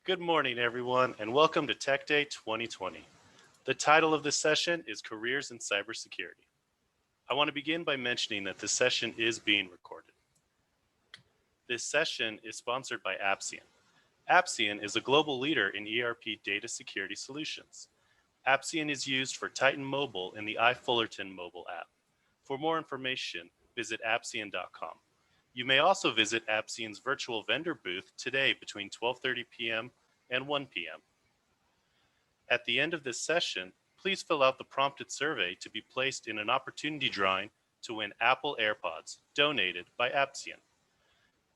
Good morning, everyone, and welcome to Tech Day 2020. The title of this session is Careers in Cybersecurity. I want to begin by mentioning that this session is being recorded. This session is sponsored by Apsian. Apsian is a global leader in ERP data security solutions. Apsian is used for Titan Mobile in the iFullerton mobile app. For more information, visit apsian.com. You may also visit Apsian's virtual vendor booth today between 12:30 p.m. and 1 p.m. At the end of this session, please fill out the prompted survey to be placed in an opportunity drawing to win Apple AirPods donated by Apsian.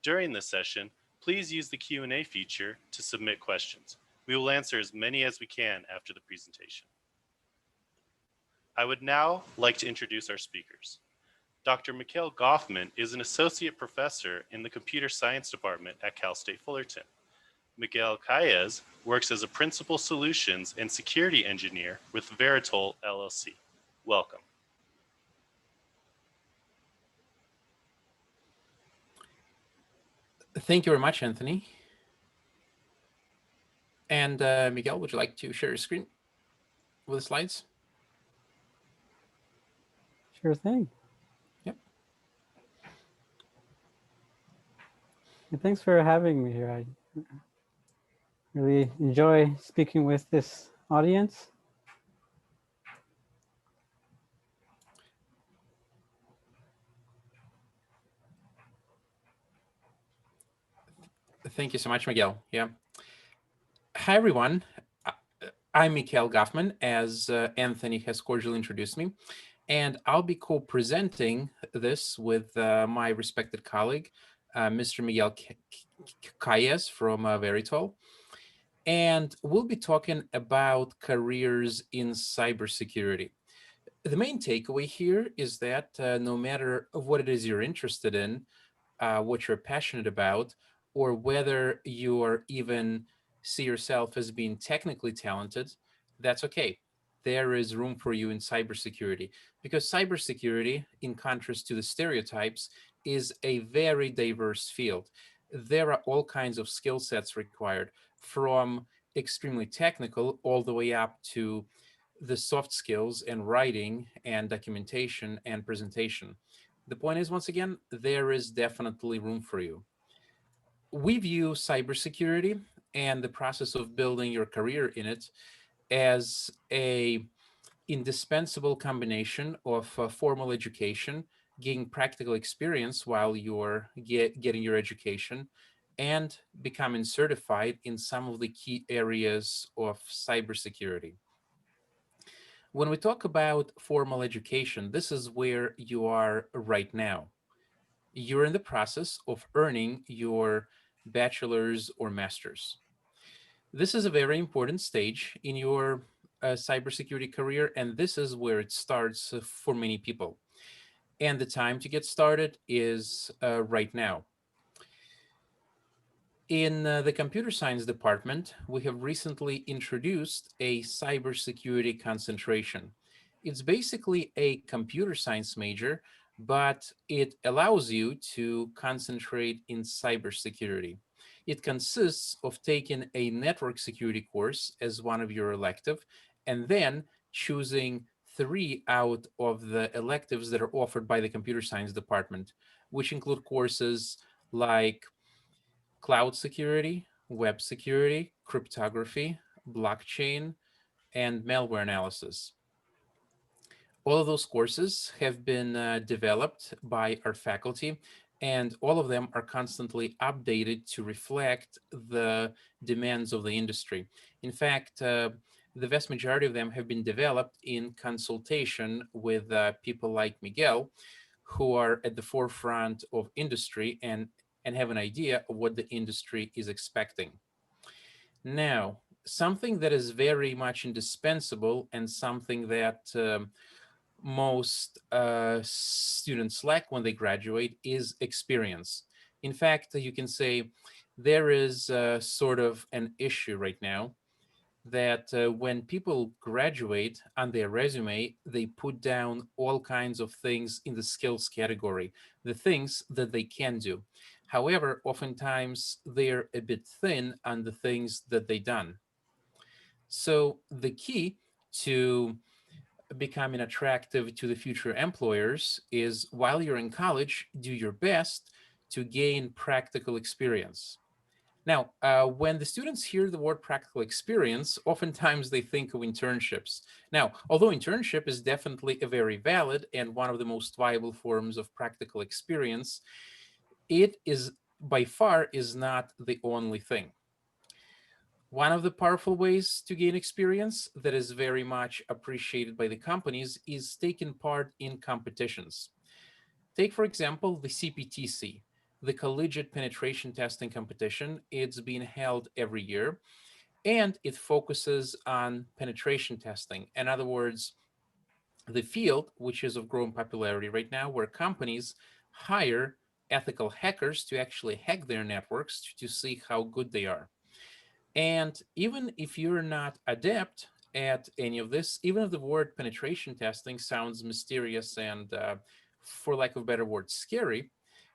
During this session, please use the Q&A feature to submit questions. We will answer as many as we can after the presentation. I would now like to introduce our speakers. Dr. Mikhail Gofman is an associate professor in the computer science department at Cal State Fullerton. Miguel works as a principal solutions and security engineer with VeriToll LLC. Welcome. Thank you very much, Anthony. And Miguel, would you like to share your screen with the slides? Sure thing. Yep. And thanks for having me here. I really enjoy speaking with this audience. Thank you so much, Miguel. Yeah. Hi, everyone. I'm Mikhail Gofman, as Anthony has cordially introduced me, and I'll be co-presenting this with my respected colleague, Mr. Miguel Calles from VeriToll. And we'll be talking about careers in cybersecurity. The main takeaway here is that no matter what it is you're interested in, what you're passionate about, or whether you're even see yourself as being technically talented, that's okay. There is room for you in cybersecurity, because cybersecurity, in contrast to the stereotypes, is a very diverse field. There are all kinds of skill sets required, from extremely technical all the way up to the soft skills and writing and documentation and presentation. The point is, once again, there is definitely room for you. We view cybersecurity and the process of building your career in it as a indispensable combination of formal education, gaining practical experience while you're getting your education, and becoming certified in some of the key areas of cybersecurity. When we talk about formal education, this is where you are right now. You're in the process of earning your bachelor's or master's. This is a very important stage in your cybersecurity career, and this is where it starts for many people. And the time to get started is right now. In the computer science department, we have recently introduced a cybersecurity concentration. It's basically a computer science major, but it allows you to concentrate in cybersecurity. It consists of taking a network security course as one of your elective, and then choosing 3 out of the electives that are offered by the computer science department, which include courses like cloud security, web security, cryptography, blockchain, and malware analysis. All of those courses have been developed by our faculty, and all of them are constantly updated to reflect the demands of the industry. In fact, the vast majority of them have been developed in consultation with people like Miguel, who are at the forefront of industry and have an idea of what the industry is expecting. Now, something that is very much indispensable and something that most students lack when they graduate is experience. In fact, you can say there is sort of an issue right now that when people graduate on their resume, they put down all kinds of things in the skills category, the things that they can do. However, oftentimes they're a bit thin on the things that they done. So the key to becoming attractive to the future employers is while you're in college, do your best to gain practical experience. Now, when the students hear the word practical experience, oftentimes they think of internships. Now, although internship is definitely a very valid and one of the most viable forms of practical experience, it is by far is not the only thing. One of the powerful ways to gain experience that is very much appreciated by the companies is taking part in competitions. Take, for example, the CPTC, the Collegiate Penetration Testing Competition. It's being held every year and it focuses on penetration testing. In other words, the field, which is of growing popularity right now, where companies hire ethical hackers to actually hack their networks to see how good they are. And even if you're not adept at any of this, even if the word penetration testing sounds mysterious and, for lack of a better word, scary,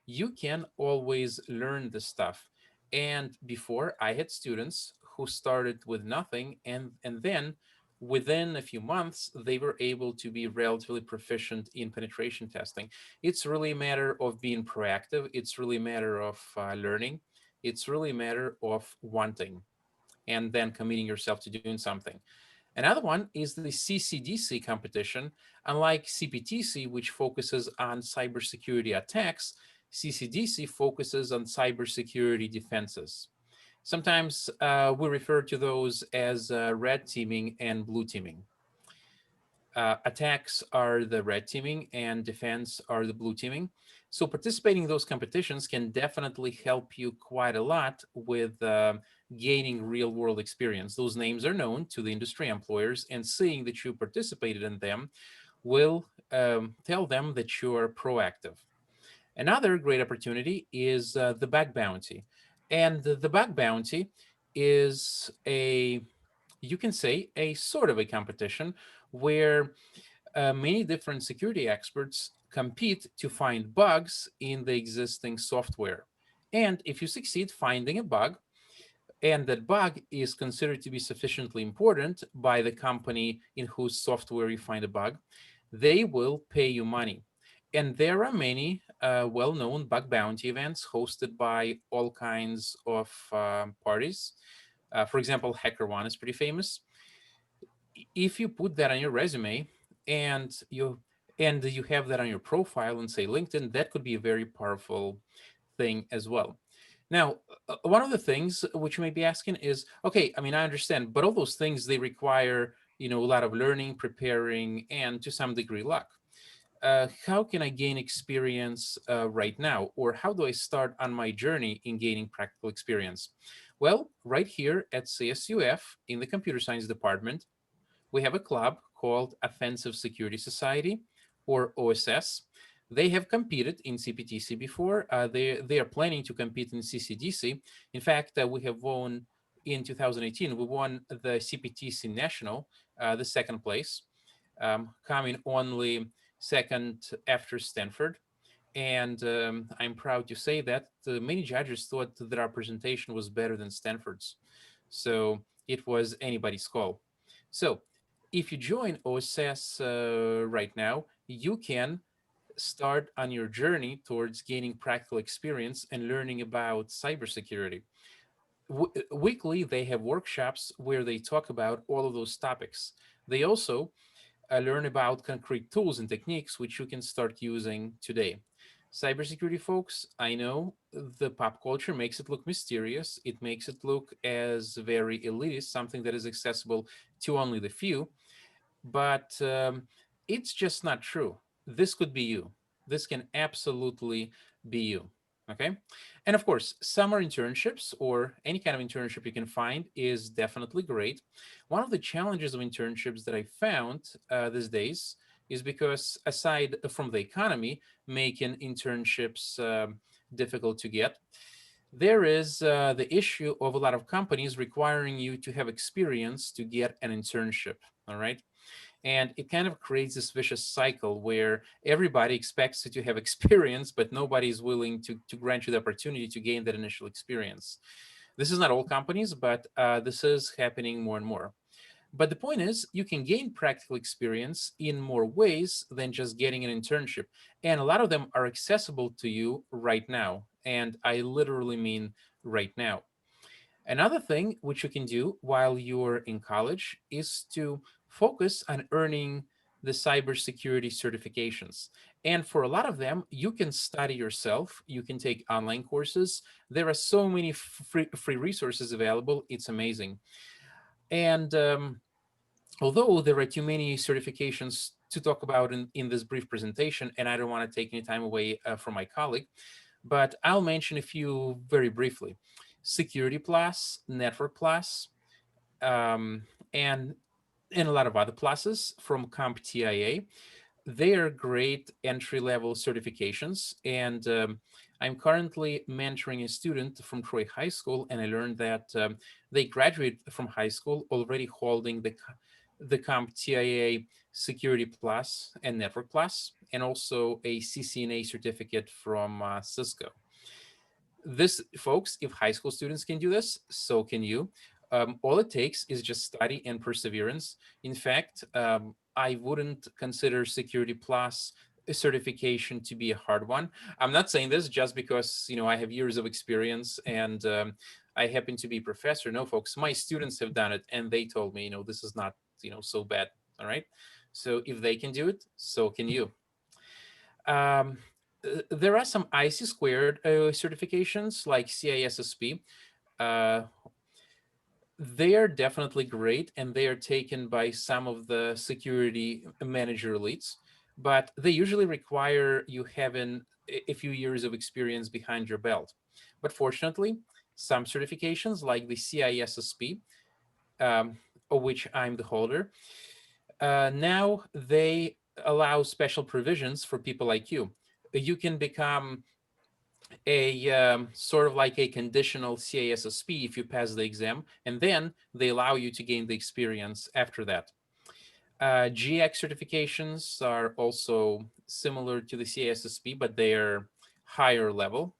you can always learn this stuff. And before, I had students who started with nothing, and then within a few months, they were able to be relatively proficient in penetration testing. It's really a matter of being proactive. It's really a matter of learning. It's really a matter of wanting and then committing yourself to doing something. Another one is the CCDC competition. Unlike CPTC, which focuses on cybersecurity attacks, CCDC focuses on cybersecurity defenses. Sometimes we refer to those as red teaming and blue teaming. Attacks are the red teaming and defense are the blue teaming. So participating in those competitions can definitely help you quite a lot with gaining real world experience. Those names are known to the industry employers, and seeing that you participated in them will tell them that you are proactive. Another great opportunity is the bug bounty. And the bug bounty is a, you can say, a sort of a competition where many different security experts compete to find bugs in the existing software. And if you succeed finding a bug, and that bug is considered to be sufficiently important by the company in whose software you find a bug, they will pay you money. And there are many well known bug bounty events hosted by all kinds of parties. For example, HackerOne is pretty famous. If you put that on your resume and you have that on your profile and say LinkedIn, that could be a very powerful thing as well. Now, one of the things which you may be asking is, okay, I mean, I understand, but all those things they require, a lot of learning, preparing, and to some degree luck. How can I gain experience right now, or how do I start on my journey in gaining practical experience? Well, right here at CSUF in the computer science department, we have a club called Offensive Security Society, or OSS. They have competed in CPTC before. They are planning to compete in CCDC. In fact, we have won in 2018. We won the CPTC National, the second place, coming only second after Stanford. And I'm proud to say that many judges thought that our presentation was better than Stanford's. So it was anybody's call. So if you join OSS right now, you can start on your journey towards gaining practical experience and learning about cybersecurity. Weekly, they have workshops where they talk about all of those topics. They also learn about concrete tools and techniques which you can start using today. Cybersecurity folks, I know the pop culture makes it look mysterious. It makes it look as very elitist, something that is accessible to only the few. But it's just not true. This could be you. This can absolutely be you. Okay. And of course, summer internships or any kind of internship you can find is definitely great. One of the challenges of internships that I found these days is because, aside from the economy making internships difficult to get, there is the issue of a lot of companies requiring you to have experience to get an internship. All right. And it kind of creates this vicious cycle where everybody expects you to have experience, but nobody is willing to grant you the opportunity to gain that initial experience. This is not all companies, but this is happening more and more. But the point is, you can gain practical experience in more ways than just getting an internship. And a lot of them are accessible to you right now. And I literally mean right now. Another thing which you can do while you're in college is to focus on earning the cybersecurity certifications. And for a lot of them, you can study yourself, you can take online courses. There are so many free resources available, it's amazing. And although there are too many certifications to talk about in this brief presentation, and I don't want to take any time away from my colleague, but I'll mention a few very briefly. Security Plus, Network Plus, um, and and a lot of other pluses from CompTIA. They are great entry-level certifications, and I'm currently mentoring a student from Troy High School, and I learned that they graduate from high school already holding the CompTIA Security Plus and Network Plus, and also a CCNA certificate from Cisco. This, folks, if high school students can do this, so can you. All it takes is just study and perseverance. In fact, I wouldn't consider Security Plus a certification to be a hard one. I'm not saying this just because I have years of experience and I happen to be a professor. No, folks, my students have done it and they told me, this is not so bad. All right. So if they can do it, so can you. Um, there are some IC squared certifications like CISSP. Uh, they are definitely great and they are taken by some of the security manager elites, but they usually require you having a few years of experience behind your belt. But fortunately, some certifications like the CISSP, um, of which I'm the holder, now they allow special provisions for people like you. You can become a sort of like a conditional CISSP if you pass the exam, and then they allow you to gain the experience after that. GX certifications are also similar to the CISSP, but they are higher level.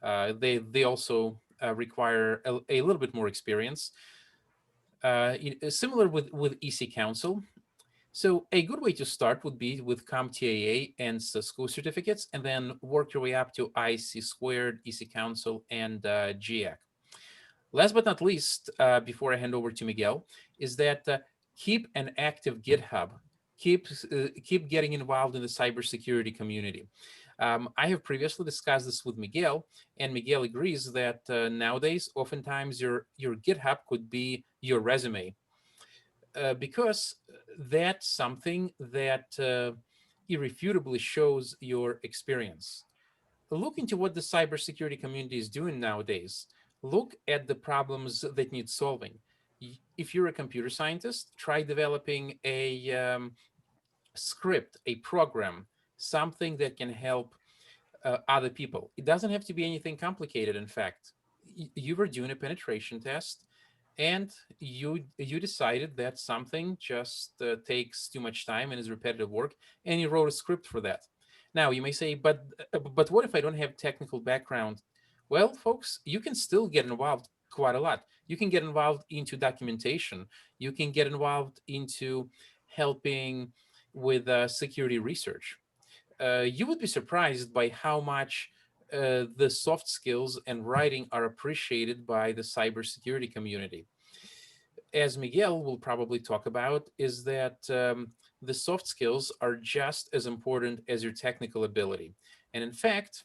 They also require a little bit more experience. Similar with EC Council. So a good way to start would be with CompTIA and Cisco certificates, and then work your way up to IC Squared, EC Council, and GIAC. Last but not least, before I hand over to Miguel, is that keep an active GitHub. Keep getting involved in the cybersecurity community. I have previously discussed this with Miguel, and Miguel agrees that nowadays, oftentimes your GitHub could be your resume, because that's something that irrefutably shows your experience. Look into what the cybersecurity community is doing nowadays. Look at the problems that need solving. If you're a computer scientist, try developing a script, a program, something that can help other people. It doesn't have to be anything complicated. In fact, you were doing a penetration test and you decided that something just takes too much time and is repetitive work, and you wrote a script for that. Now you may say, but what if I don't have technical background? Well, folks, you can still get involved quite a lot. You can get involved into documentation. You can get involved into helping with security research. You would be surprised by how much the soft skills and writing are appreciated by the cybersecurity community. As Miguel will probably talk about, is that the soft skills are just as important as your technical ability. And in fact,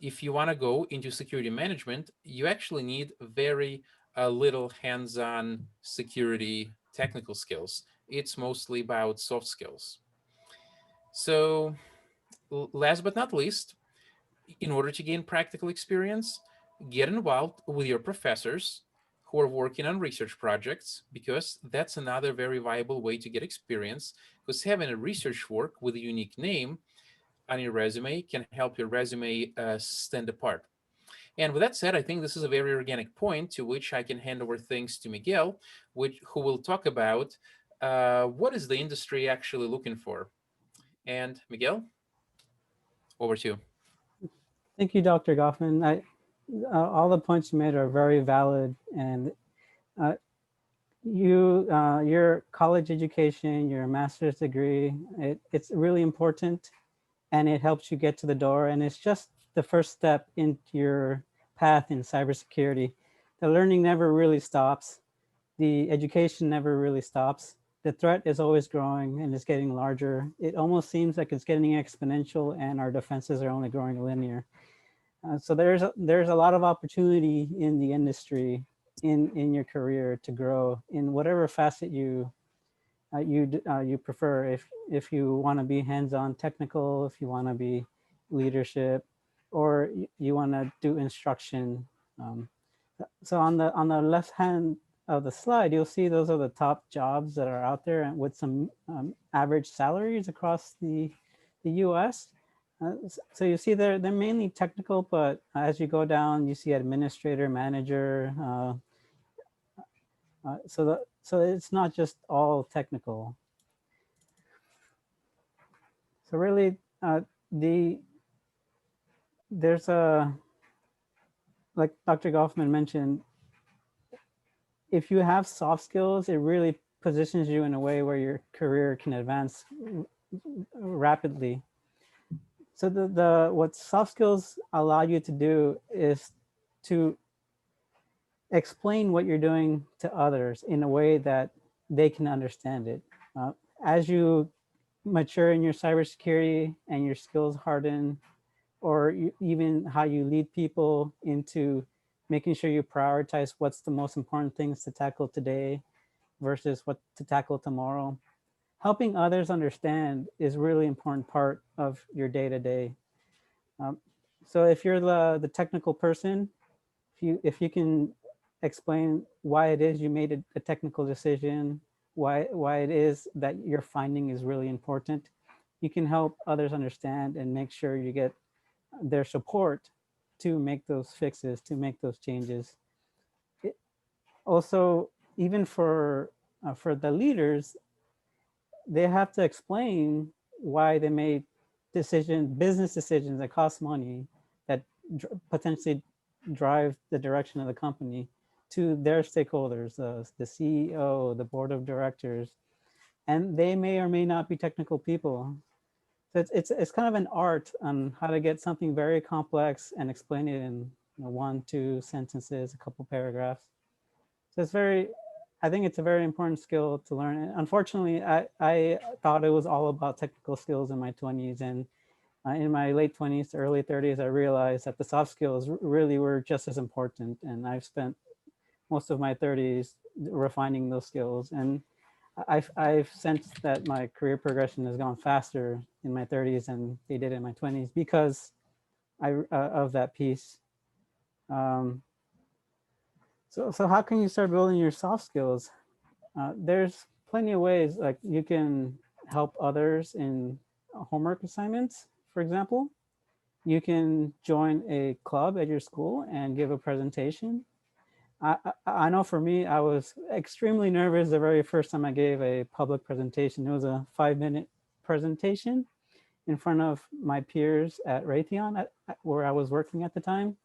if you want to go into security management, you actually need very little hands-on security technical skills. It's mostly about soft skills. So last but not least, in order to gain practical experience, get involved with your professors who are working on research projects, because that's another very viable way to get experience, because having a research work with a unique name on your resume can help your resume stand apart. And with that said, I think this is a very organic point to which I can hand over things to Miguel, who will talk about what is the industry actually looking for? And Miguel, over to you. Thank you, Dr. Gofman. All the points you made are very valid, and uh, your college education, your master's degree, it's really important, and it helps you get to the door, and it's just the first step into your path in cybersecurity. The learning never really stops. The education never really stops. The threat is always growing and it's getting larger. It almost seems like it's getting exponential, and our defenses are only growing linear. So there's a lot of opportunity in the industry, in your career, to grow in whatever facet you prefer. If you want to be hands-on technical, if you want to be leadership, or you want to do instruction. So on the left hand of the slide, you'll see those are the top jobs that are out there, and with some average salaries across the U.S. So you see they're mainly technical, but as you go down, you see administrator, manager. So it's not just all technical. So really, there's like Dr. Gofman mentioned, if you have soft skills, it really positions you in a way where your career can advance rapidly. So what soft skills allow you to do is to explain what you're doing to others in a way that they can understand it. As you mature in your cybersecurity and your skills harden, or even how you lead people into making sure you prioritize what's the most important things to tackle today versus what to tackle tomorrow. Helping others understand is really important part of your day-to-day. So if you're the technical person, if you can explain why it is you made a technical decision, why it is that your finding is really important, you can help others understand and make sure you get their support to make those fixes, to make those changes. Also, even for the leaders, they have to explain why they made business decisions that cost money, that potentially drive the direction of the company, to their stakeholders, the CEO, the board of directors, and they may or may not be technical people. So it's kind of an art on how to get something very complex and explain it in 1-2 sentences, a couple paragraphs. So I think it's a very important skill to learn. And unfortunately, I thought it was all about technical skills in my 20s, and in my late 20s to early 30s, I realized that the soft skills really were just as important. And I've spent most of my 30s refining those skills. And I've sensed that my career progression has gone faster in my 30s than they did in my 20s because of that piece. So how can you start building your soft skills? There's plenty of ways. Like you can help others in homework assignments, for example. You can join a club at your school and give a presentation. I know for me, I was extremely nervous the very first time I gave a public presentation. It was a 5-minute presentation in front of my peers at Raytheon, where I was working at the time.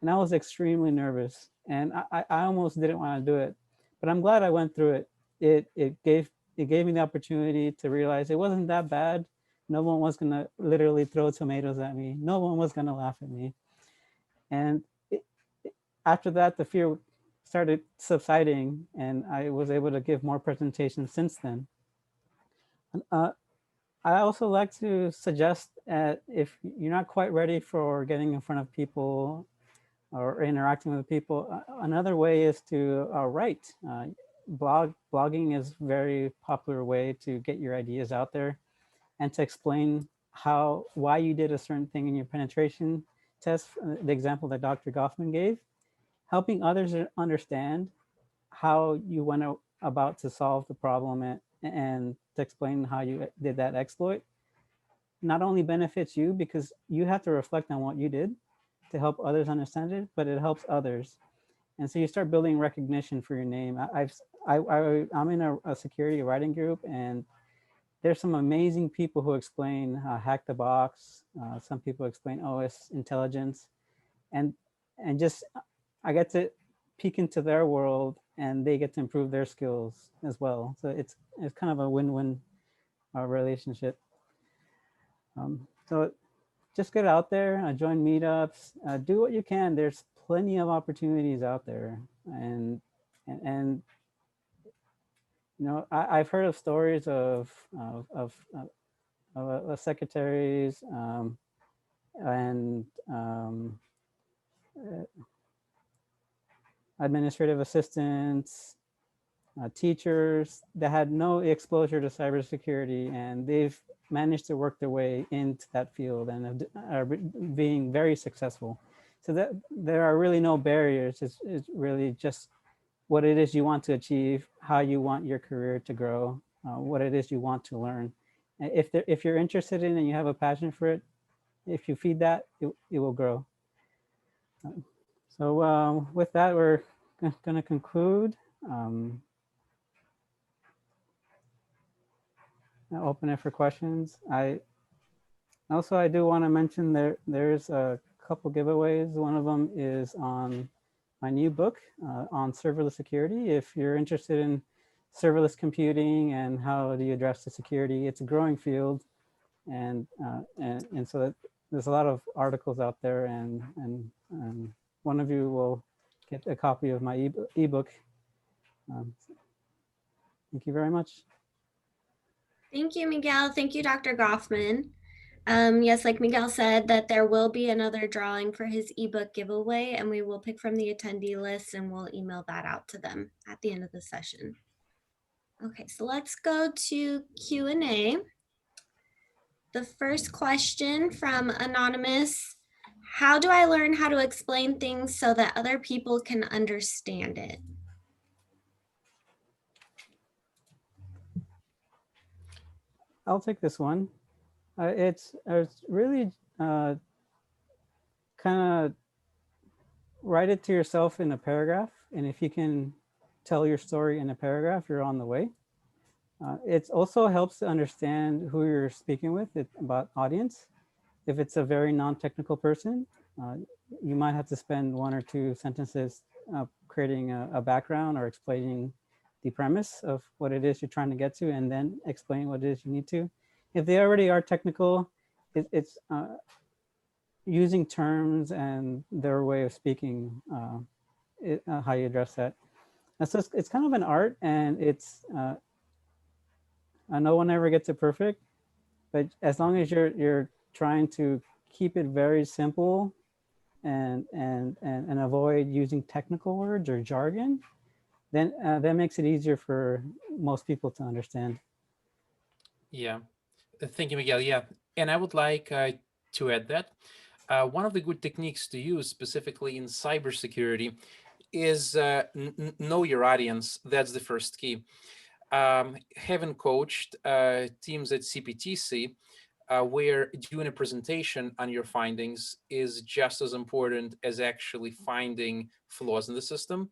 And I was extremely nervous, and I almost didn't want to do it, but I'm glad I went through it. It gave me the opportunity to realize it wasn't that bad. No one was gonna literally throw tomatoes at me. No one was gonna laugh at me. And after that, the fear started subsiding, and I was able to give more presentations since then. I also like to suggest if you're not quite ready for getting in front of people or interacting with people, another way is to write. Blogging is a very popular way to get your ideas out there and to explain why you did a certain thing in your penetration test, the example that Dr. Gofman gave. Helping others understand how you went about to solve the problem and to explain how you did that exploit not only benefits you because you have to reflect on what you did to help others understand it, but it helps others. And so you start building recognition for your name. I'm in a security writing group, and there's some amazing people who explain hack the box. Some people explain OS intelligence, and just I get to peek into their world, and they get to improve their skills as well. So it's kind of a win-win relationship. So just get out there, join meetups, do what you can. There's plenty of opportunities out there, and you know, I've heard of stories of secretaries and uh, administrative assistants, teachers that had no exposure to cybersecurity, and they've managed to work their way into that field and are being very successful. So that there are really no barriers. It's really just what it is you want to achieve, how you want your career to grow, what it is you want to learn. If you're interested in it and you have a passion for it, if you feed that, it will grow. So with that, we're going to conclude. I'll open it for questions. I do want to mention there's a couple giveaways. One of them is on my new book on serverless security. If you're interested in serverless computing and how do you address the security, it's a growing field, and so that there's a lot of articles out there, and one of you will get a copy of my ebook. Thank you very much. Thank you, Miguel. Thank you, Dr. Gofman. Yes, like Miguel said, that there will be another drawing for his ebook giveaway, and we will pick from the attendee list and we'll email that out to them at the end of the session. Okay, so let's go to Q&A. The first question from Anonymous: how do I learn how to explain things so that other people can understand it? I'll take this one. It's really kind of write it to yourself in a paragraph. And if you can tell your story in a paragraph, you're on the way. It also helps to understand who you're speaking with, about audience. If it's a very non-technical person, you might have to spend 1 or 2 sentences creating a background or explaining the premise of what it is you're trying to get to, and then explain what it is you need to. If they already are technical, it's using terms and their way of speaking, how you address that. And so it's kind of an art, and it's no one ever gets it perfect, but as long as you're trying to keep it very simple and avoid using technical words or jargon, then that makes it easier for most people to understand. Yeah, thank you, Miguel. Yeah, and I would like to add that one of the good techniques to use specifically in cybersecurity is know your audience. That's the first key. Having coached teams at CPTC, where doing a presentation on your findings is just as important as actually finding flaws in the system.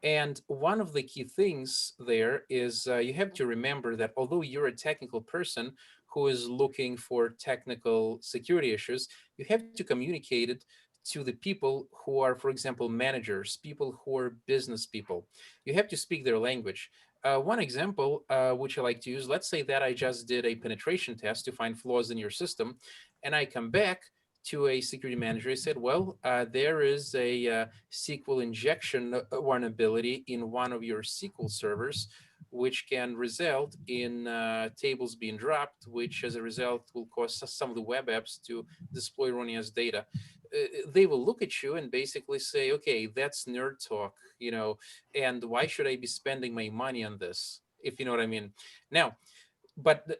And one of the key things there is you have to remember that although you're a technical person who is looking for technical security issues, you have to communicate it to the people who are, for example, managers, people who are business people. You have to speak their language. One example, which I like to use, let's say that I just did a penetration test to find flaws in your system, and I come back to a security manager. I said, well, there is a SQL injection vulnerability in one of your SQL servers, which can result in tables being dropped, which as a result will cause some of the web apps to display erroneous data. They will look at you and basically say, okay, that's nerd talk, and why should I be spending my money on this, if you know what I mean? Now, but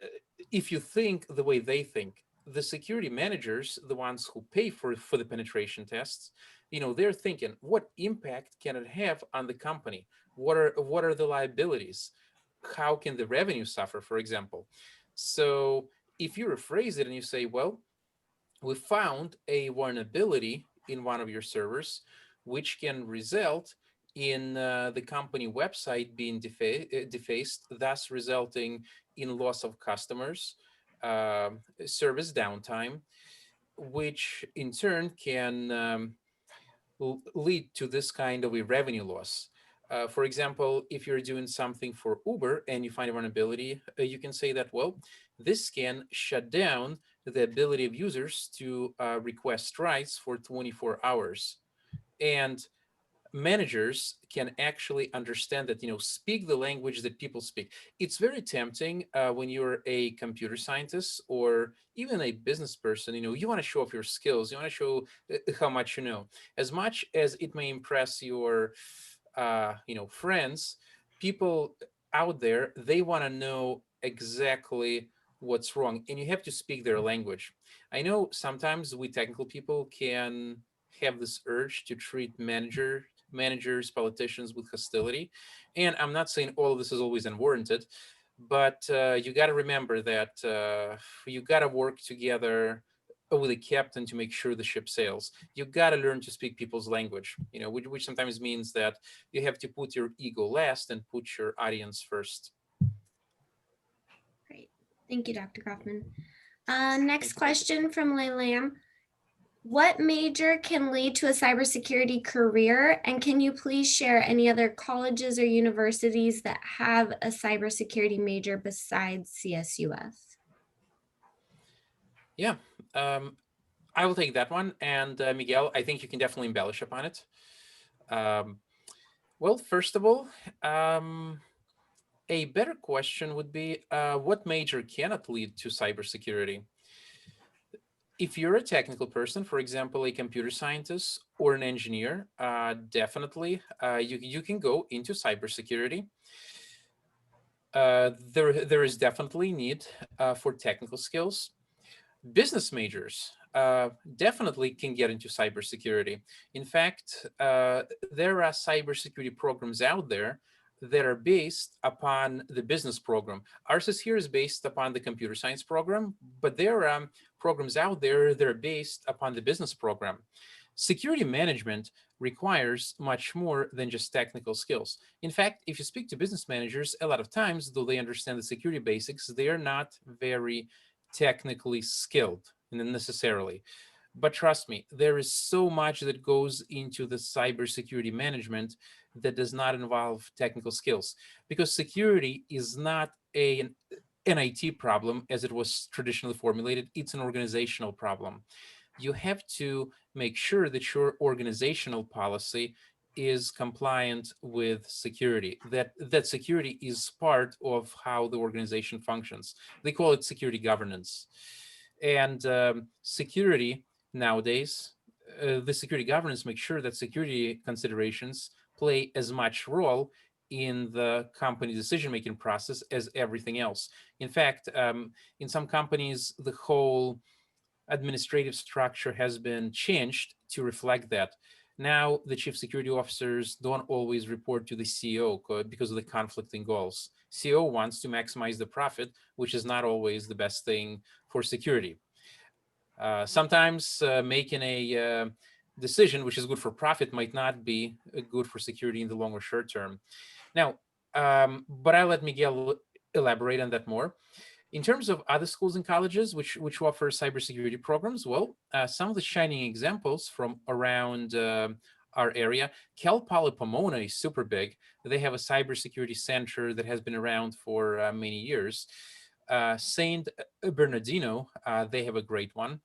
if you think the way they think, the security managers, the ones who pay for the penetration tests, they're thinking, what impact can it have on the company? What are the liabilities? How can the revenue suffer, for example? So if you rephrase it and you say, well, we found a vulnerability in one of your servers, which can result in the company website being defaced, thus resulting in loss of customers, service downtime, which in turn can lead to this kind of a revenue loss. For example, if you're doing something for Uber and you find a vulnerability, you can say that, well, this can shut down the ability of users to request rides for 24 hours. And managers can actually understand that, speak the language that people speak. It's very tempting when you're a computer scientist or even a business person. You want to show off your skills, you want to show how much you know. As much as it may impress your friends, people out there, they want to know exactly what's wrong, and you have to speak their language. I know sometimes we technical people can have this urge to treat managers, politicians with hostility. And I'm not saying all of this is always unwarranted, but you got to remember that you got to work together with a captain to make sure the ship sails. You got to learn to speak people's language, which sometimes means that you have to put your ego last and put your audience first. Great. Thank you, Dr. Gofman. Thank Next you. question from Laylam. What major can lead to a cybersecurity career? And can you please share any other colleges or universities that have a cybersecurity major besides CSUF? Yeah, I will take that one. And Miguel, I think you can definitely embellish upon it. Well, first of all, a better question would be what major cannot lead to cybersecurity? If you're a technical person, for example, a computer scientist or an engineer, definitely you can go into cybersecurity. There is definitely need for technical skills. Business majors definitely can get into cybersecurity. In fact, there are cybersecurity programs out there that are based upon the business program. Ours is here is based upon the computer science program, but there are programs out there that are based upon the business program. Security management requires much more than just technical skills. In fact, if you speak to business managers, a lot of times, though they understand the security basics, they are not very technically skilled necessarily. But trust me, there is so much that goes into the cybersecurity management that does not involve technical skills, because security is not an IT problem as it was traditionally formulated. It's an organizational problem. You have to make sure that your organizational policy is compliant with security, that security is part of how the organization functions. They call it security governance. And security nowadays, the security governance makes sure that security considerations play as much role in the company decision-making process as everything else. In fact, in some companies, the whole administrative structure has been changed to reflect that. Now, the chief security officers don't always report to the CEO because of the conflicting goals. CEO wants to maximize the profit, which is not always the best thing for security. Sometimes making a decision which is good for profit might not be good for security in the long or short term. Now, but I'll let Miguel elaborate on that more. In terms of other schools and colleges which offer cybersecurity programs, well, some of the shining examples from around our area, Cal Poly Pomona is super big. They have a cybersecurity center that has been around for many years. Saint Bernardino, they have a great one.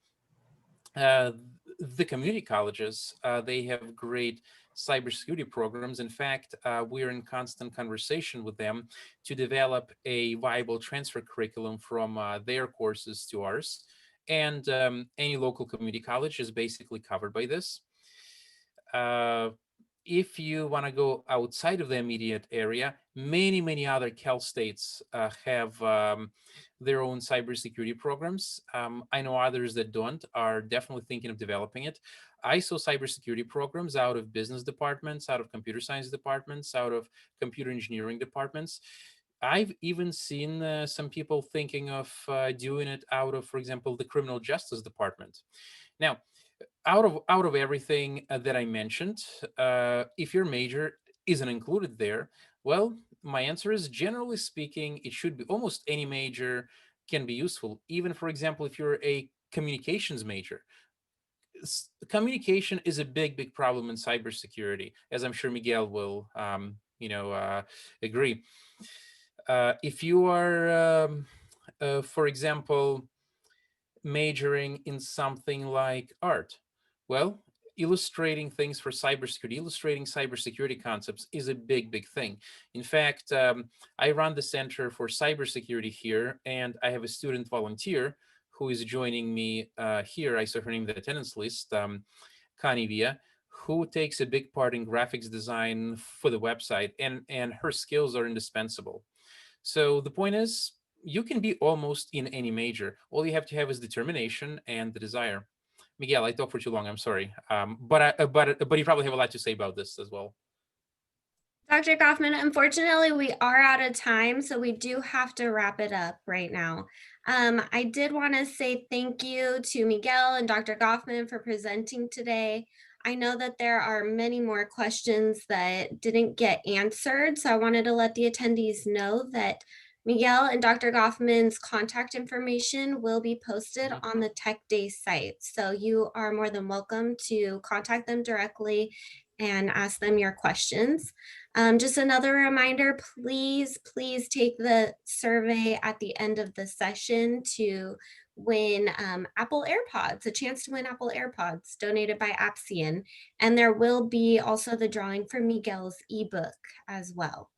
The community colleges, they have great cybersecurity programs. In fact, we're in constant conversation with them to develop a viable transfer curriculum from their courses to ours. And any local community college is basically covered by this. If you want to go outside of the immediate area, many other Cal states have their own cybersecurity programs. I know others that don't, are definitely thinking of developing it. I saw cybersecurity programs out of business departments, out of computer science departments, out of computer engineering departments. I've even seen some people thinking of doing it out of, for example, the criminal justice department. Now, out of everything that I mentioned, if your major isn't included there? Well, my answer is, generally speaking, it should be. Almost any major can be useful. Even, for example, if you're a communications major, communication is a big problem in cybersecurity, as I'm sure Miguel will agree. If you are, for example, majoring in something like art, well, illustrating things for cybersecurity, illustrating cybersecurity concepts is a big thing. In fact, I run the Center for Cybersecurity here, and I have a student volunteer who is joining me here. I saw her name in the attendance list, Kanivia, who takes a big part in graphics design for the website, and her skills are indispensable. So the point is, you can be almost in any major. All you have to have is determination and the desire. Miguel, I talked for too long. I'm sorry, but you probably have a lot to say about this as well. Dr. Gofman, unfortunately, we are out of time, so we do have to wrap it up right now. I did want to say thank you to Miguel and Dr. Gofman for presenting today. I know that there are many more questions that didn't get answered, so I wanted to let the attendees know that Miguel and Dr. Gofman's contact information will be posted on the TechDay site. So you are more than welcome to contact them directly and ask them your questions. Just another reminder, please take the survey at the end of the session to win Apple AirPods, a chance to win Apple AirPods donated by Apsian. And there will be also the drawing for Miguel's ebook as well.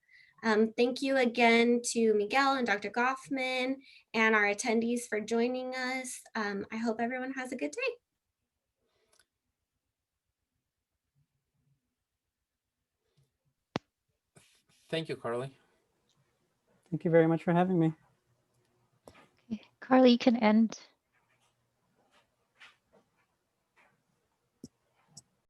Thank you again to Miguel and Dr. Gofman and our attendees for joining us. I hope everyone has a good day. Thank you, Carly. Thank you very much for having me. Okay. Carly, you can end.